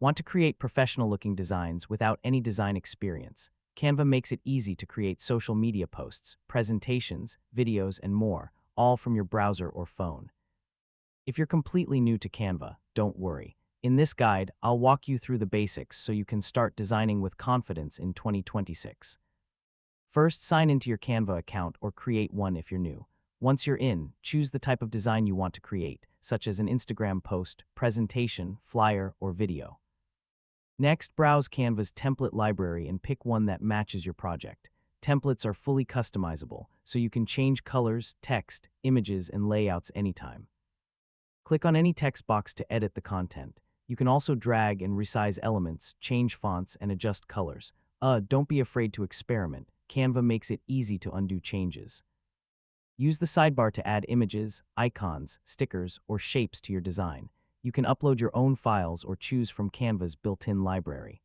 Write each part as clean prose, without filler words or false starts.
Want to create professional-looking designs without any design experience? Canva makes it easy to create social media posts, presentations, videos, and more, all from your browser or phone. If you're completely new to Canva, don't worry. In this guide, I'll walk you through the basics so you can start designing with confidence in 2026. First, sign into your Canva account or create one if you're new. Once you're in, choose the type of design you want to create, such as an Instagram post, presentation, flyer, or video. Next, browse Canva's template library and pick one that matches your project. Templates are fully customizable, so you can change colors, text, images, and layouts anytime. Click on any text box to edit the content. You can also drag and resize elements, change fonts, and adjust colors. Don't be afraid to experiment. Canva makes it easy to undo changes. Use the sidebar to add images, icons, stickers, or shapes to your design. You can upload your own files or choose from Canva's built-in library.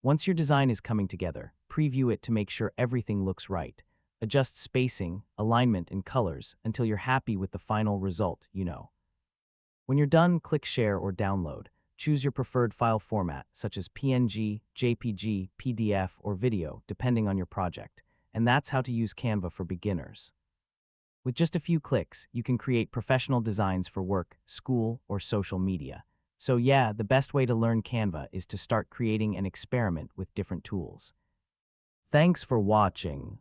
Once your design is coming together, preview it to make sure everything looks right. Adjust spacing, alignment, and colors until you're happy with the final result. When you're done, click Share or Download. Choose your preferred file format, such as PNG, JPG, PDF, or video, depending on your project. And that's how to use Canva for beginners. With just a few clicks, you can create professional designs for work, school, or social media. So yeah, the best way to learn Canva is to start creating and experiment with different tools. Thanks for watching.